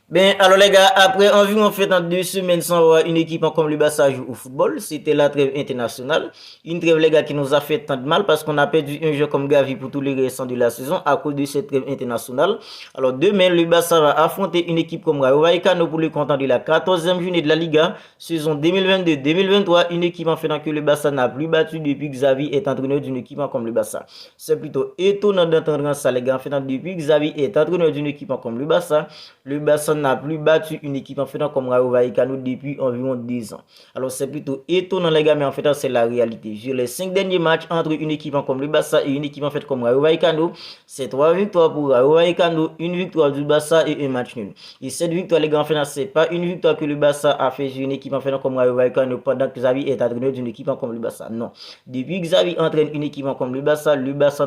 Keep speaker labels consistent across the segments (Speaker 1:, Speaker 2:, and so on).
Speaker 1: Ben, alors les gars, après environ fait dans 2 semaines sans voir une équipe comme le Barça jouer au football, c'était la trêve internationale. Une trêve, les gars, qui nous a fait tant de mal parce qu'on a perdu un jeu comme Gavi pour tous les restants de la saison à cause de cette trêve internationale. Alors demain, le Barça va affronter une équipe comme Rayo Vallecano pour le compte de la 14e journée de la Liga, saison 2022-2023. Une équipe en fait que le Barça n'a plus battu depuis que Xavi est entraîneur d'une équipe comme le Barça. C'est plutôt étonnant d'entendre ça, les gars. En fait, depuis que Xavi est entraîneur d'une équipe comme le Barça n'a plus battu une équipe en fait comme Rayo Vallecano depuis environ 10 ans. Alors c'est plutôt étonnant, les gars, mais en fait c'est la réalité. Sur les 5 derniers matchs entre une équipe comme le Barça et une équipe en fait comme Rayo Vallecano, c'est 3 victoires pour Rayo Vallecano, une victoire du Barça et un match nul. Et cette victoire, les gars, en fait c'est pas une victoire que le Barça a fait sur une équipe en fait comme Rayo Vallecano pendant que Xavi est entraîneur d'une équipe comme le Barça. Non. Depuis que Xavi entraîne une équipe comme le Barça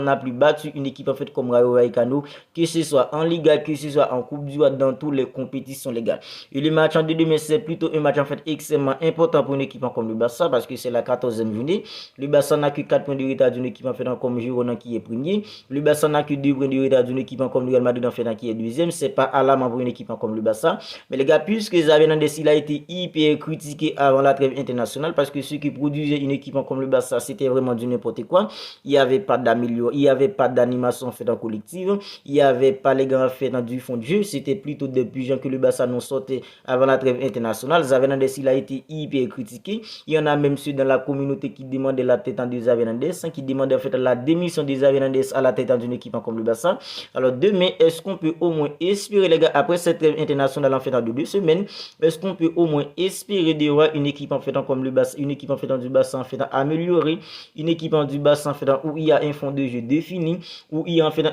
Speaker 1: n'a plus battu une équipe en fait comme Rayo Vallecano, que ce soit en Liga, que ce soit en Coupe du Roi, dans toutes les compétitions légales. Et le match en demain, c'est plutôt un match en fait extrêmement important pour une équipe comme le Barça parce que c'est la 14e journée. Le Barça n'a que 4 points de retard d'une équipe en fait comme Girona qui est premier. Le Barça n'a que 2 points de retard d'une équipe comme le Real Madrid en fait qui est deuxième. C'est pas alarmant pour une équipe comme le Barça. Mais les gars, puisque Xavi Hernandez il a été hyper critiqué avant la trêve internationale parce que ce qui produisait une équipe comme le Barça, c'était vraiment du n'importe quoi. Il n'y avait pas d'amélioration, il n'y avait pas d'animation fait en collective, il n'y avait pas les gars fait dans du fond de jeu. C'était plutôt des pigeons que le Barça nous sortait avant la trêve internationale. Xavi Hernandez il a été hyper critiqué. Il y en a même ceux dans la communauté qui demandaient la tête de Xavi Hernandez, qui demandaient en fait la démission de Xavi Hernandez à la tête d'une équipe comme le Barça. Alors demain, est-ce qu'on peut au moins espérer, les gars, après cette trêve internationale en fait de 2 semaines, est-ce qu'on peut au moins espérer de voir une équipe en fait comme le Barça, une équipe en fait du Barça en fait améliorée, une équipe du Barça en fait où il y a un fond de jeu défini, où il y a en fait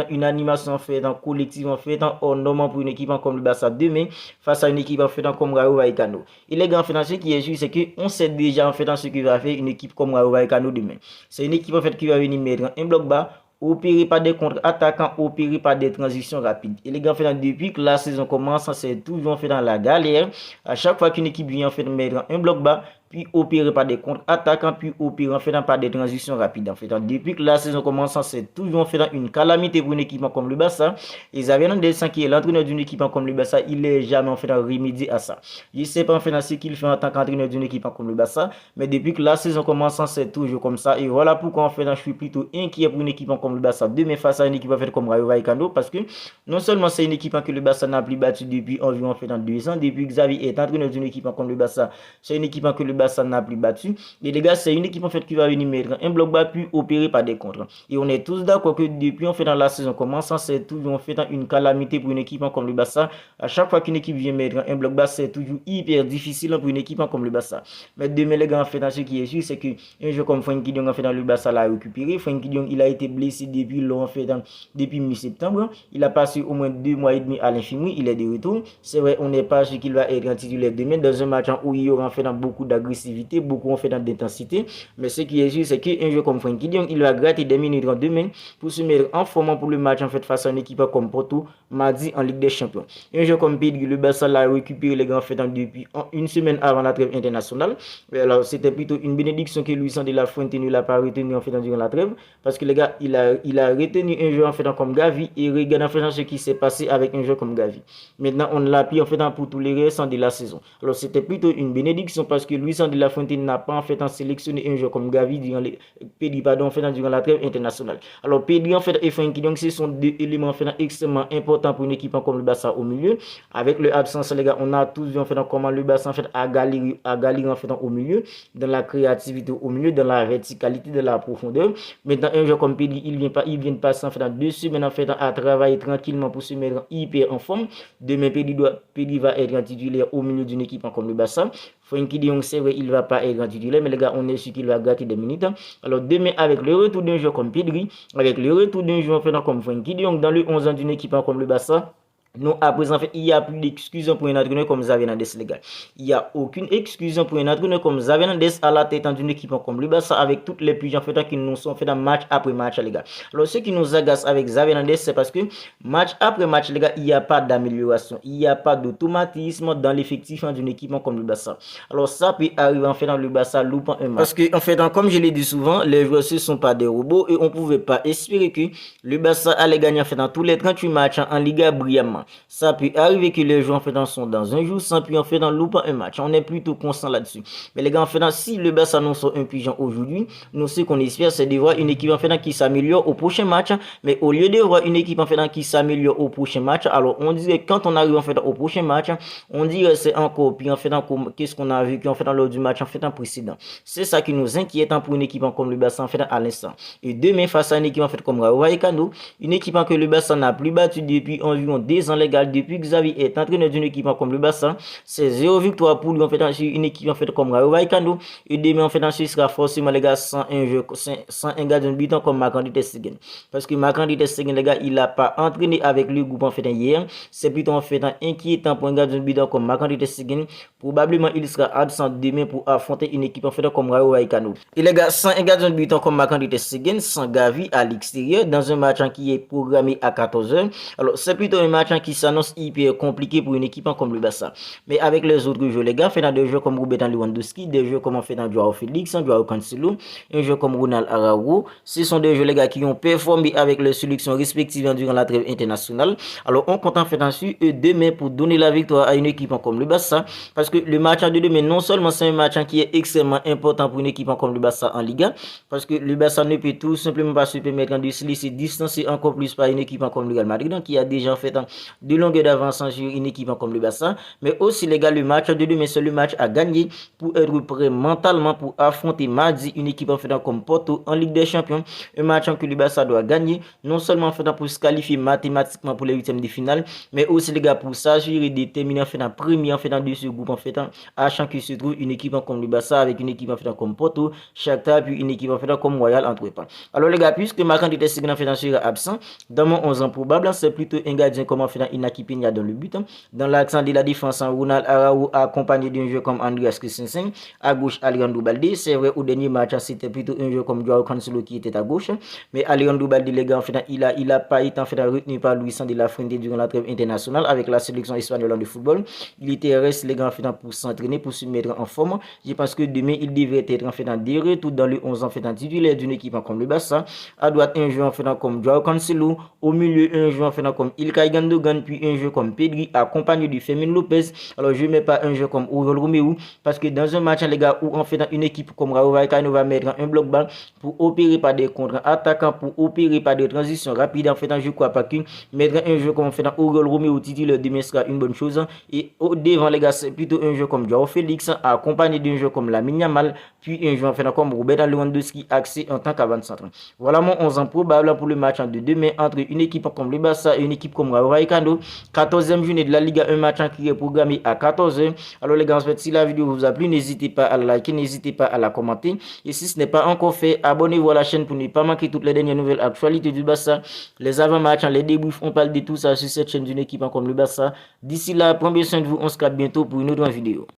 Speaker 1: une animation en fait collective en fait hors norme pour une équipe comme le Barça demain face à une équipe en fait comme Rayo Vallecano. Et les gars, en fait, ce qui est juste, c'est qu'on sait déjà en fait ce que va faire une équipe comme Rayo Vallecano demain. C'est une équipe en fait qui va venir mettre un bloc bas, opéré par des contre-attaquants, opéré par des transitions rapides. Et les gars, en fait, depuis que la saison commence, c'est toujours en fait dans la galère. À chaque fois qu'une équipe vient en fait mettre un bloc bas, puis opéré par des contre-attaquants, puis opéré en fait par des transitions rapides. En fait, depuis que la saison commence, c'est toujours en fait une calamité pour une équipe comme le Barça. Et Xavi Hernandez, qui est l'entraîneur d'une équipe comme le Barça, il n'est jamais en fait remédié à ça. Je ne sais pas en fait ce qu'il fait en tant qu'entraîneur d'une équipe comme le Barça, mais depuis que la saison commence, c'est toujours comme ça. Et voilà pourquoi en fait, je suis plutôt inquiet pour une équipe comme le Barça demain face à une équipe en fait comme Rayo Vallecano, parce que non seulement c'est une équipe que le Barça n'a plus battue depuis environ en fait 2 ans, depuis que Xavi est entraîneur d'une équipe comme le Barça, c'est une équipe que le Barça n'a plus battue. Et les gars, c'est une équipe en fait qui va venir mettre un bloc bas puis opérer par des contres. Et on est tous d'accord que depuis en fait dans la saison commençant, c'est toujours en fait une calamité pour une équipe comme le Barça. À chaque fois qu'une équipe vient mettre un bloc bas, c'est toujours hyper difficile pour une équipe comme le Barça. Mais demain les gars, en fait, ce qui est sûr, c'est que un jeu comme Frenkie de Jong en fait dans le Barça l'a récupéré. Frenkie de Jong, il a été blessé depuis mi-septembre. Il a passé au moins 2 mois et demi à l'infirmerie. Il est de retour. C'est vrai, on n'est pas sûr qu'il va être titulaire demain dans un match où il y aura en fait beaucoup d'agressivité, beaucoup en fait d'intensité. Mais ce qui est sûr, c'est qu'un jeu comme Frenkie de Jong, il va gratter des minutes demain pour se mettre en forme pour le match en fait face à une équipe comme Porto mardi en Ligue des Champions. Un jeu comme Pedri, le Barça l'a récupéré les gars en fait depuis une semaine avant la trêve internationale. Alors c'était plutôt une bénédiction que Luis de la Fuente ne l'a pas retenu en fait durant la trêve, parce que les gars, il a retenu un jeu en fait comme Gavi, et regarde en fait ce qui s'est passé avec un jeu comme Gavi. Maintenant on l'a pris en fait pour tous les restants de la saison. Alors c'était plutôt une bénédiction parce que Luis de la Fuente n'a pas en fait sélectionné un jeu comme Gavi durant durant la trêve internationale. Alors Pedri en fait et Frenkie donc ce sont deux éléments en fait extrêmement importants pour une équipe comme le Barça au milieu. Avec leur absence les gars, on a tous vu en fait comment le Barça en fait a galéré en fait au milieu, dans la créativité au milieu, dans la verticalité, dans la profondeur. Maintenant un joueur comme Pedri, il vient de passer en fait 2 semaines en fait à travailler tranquillement pour se mettre hyper en forme. Demain Pedri va être titulaire au milieu d'une équipe comme le Barça. Frenkie de Jong, c'est vrai, il va pas être titulaire, mais les gars, on est sûr qu'il va gâter des minutes. Alors demain, avec le retour d'un joueur comme Pedri, avec le retour d'un joueur comme Frenkie de Jong dans le 11 ans d'une équipe comme le Barça, non, à présent, en fait, il n'y a plus d'excuse pour un entraîneur comme Xavi Hernandez, les gars. Il n'y a aucune excuse pour un entraîneur comme Xavi Hernandez à la tête d'une équipe comme le Barça, avec toutes les pigeons en fait, qui nous sont fait match après match, les gars. Alors, ce qui nous agace avec Xavi Hernandez, c'est parce que match après match, les gars, il n'y a pas d'amélioration. Il n'y a pas d'automatisme dans l'effectif d'une équipe comme le Barça. Alors, ça peut arriver en fait dans le Barça loupant un match. Parce que, en fait, comme je l'ai dit souvent, les joueurs ne sont pas des robots et on ne pouvait pas espérer que le Barça allait gagner en fait dans tous les 38 matchs en Liga brillamment. Ça peut arriver que les joueurs en fait sont dans un jour sans puis en fait loupant un match. On est plutôt constant là-dessus. Mais les gars, en fait, si le Barça nous sort un pigeon aujourd'hui, nous ce qu'on espère c'est de voir une équipe en fait qui s'améliore au prochain match. Mais au lieu de voir une équipe en fait qui s'améliore au prochain match, alors on dirait quand on arrive en fait au prochain match, on dirait c'est encore puis en fait qu'est-ce qu'on a vécu en fait lors du match en fait précédent. C'est ça qui nous inquiète pour une équipe comme le Barça en fait à l'instant. Et demain face à une équipe en fait comme Rayo Vallecano, une équipe que le Barça n'a plus battu depuis environ 2 ans légal, depuis que Xavi est entraîneur d'une équipe comme le Barça, c'est 0 victoire pour lui en fait sur une équipe en fait comme Rayo Vallecano. Et demain en fait ce sera forcément les gars sans un gardien de but comme Marc-André ter Stegen, parce que Marc-André ter Stegen les gars il a pas entraîné avec le groupe en fait hier. C'est plutôt en fait inquiétant pour un gardien de but comme Marc-André ter Stegen. Probablement il sera absent demain pour affronter une équipe en fait comme Rayo Vallecano. Et les gars, sans un gardien de but comme Marc-André ter Stegen, sans Gavi à l'extérieur, dans un match qui est programmé à 14h. Alors, c'est plutôt un match qui s'annonce hyper compliqué pour une équipe comme le Barça. Mais avec les autres jeux, les gars, fait dans des jeux comme Robert Lewandowski, des jeux comme on fait dans Joao Félix, Joao Cancelo, un jeu comme Ronald Araujo, ce sont des jeux, les gars, qui ont performé avec les sélections respectives durant la trêve internationale. Alors, on compte en fait dessus demain pour donner la victoire à une équipe comme le Barça, parce que le match de demain, non seulement c'est un match qui est extrêmement important pour une équipe comme le Barça en Liga, parce que le Barça ne peut tout simplement pas se permettre de se laisser distancer encore plus par une équipe comme le Real Madrid, qui a déjà fait de longueur d'avance sur une équipe comme le Barça. Mais aussi, les gars, le match de demain, c'est le match à gagner pour être prêt mentalement pour affronter mardi une équipe en fait comme Porto en Ligue des Champions. Un match que le Barça doit gagner, non seulement en fait pour se qualifier mathématiquement pour les huitièmes de finale, mais aussi, les gars, pour s'assurer de terminer en fait en premier en fait de ce groupe en fait, achant qu'il se trouve une équipe comme le Barça avec une équipe en fait comme Porto, Shakhtar, puis une équipe en fait comme Royal Antwerp. Alors les gars, puisque Marc-André ter Stegen en fait sera absent, dans mon 11 ans probable, c'est plutôt un gardien comme en fait Inaki Peña dans le but. Dans l'accent de la défense, Ronald Araujo accompagné d'un jeu comme Andreas Christensen, à gauche Alejandro Balde. C'est vrai au dernier match, c'était plutôt un jeu comme Joao Cancelo qui était à gauche, mais Alejandro Balde, les gars, en fait, il a pas été en fait retenu par Luis de la Fuente durant la trêve internationale avec la sélection espagnole de football. Il était resté les gars en fait pour s'entraîner, pour se mettre en forme. Je pense que demain il devrait être en fait des retours dans le 11 en fait titulaire d'une équipe comme le Barça. À droite un joueur en fait comme Joao Cancelo, au milieu un joueur en fait comme Ilkay Gundogan, puis un joueur comme Pedri accompagné de Fermin Lopez. Alors je mets pas un joueur comme Oriol Romeu, parce que dans un match les gars où en fait une équipe comme Rayo Vallecano va mettre un bloc ball pour opérer par des contre-attaquants, pour opérer par des transitions rapides, en fait je crois pas que mettre un joueur comme en fait Oriol Romeu titulaire demain sera une bonne chose. Et au devant les gars, c'est plutôt un joueur comme Joao Félix accompagné d'un joueur comme Lamine Yamal, puis un joueur en fait comme Robert Lewandowski axé en tant qu'avant-centre. Voilà mon 11 ans probable pour le match de demain entre une équipe comme le Barça et une équipe comme Rayo Vallecano. 14e journée de la Liga, un match qui est programmé à 14h. Alors les gars, en fait, si la vidéo vous a plu, n'hésitez pas à la liker, n'hésitez pas à la commenter. Et si ce n'est pas encore fait, abonnez-vous à la chaîne pour ne pas manquer toutes les dernières nouvelles actualités du Barça, les avant-matchs, les débriefs, on parle de tout ça sur cette chaîne d'une équipe comme le Barça. D'ici là, prenez bien soin de vous, on se capte bientôt pour une autre vidéo.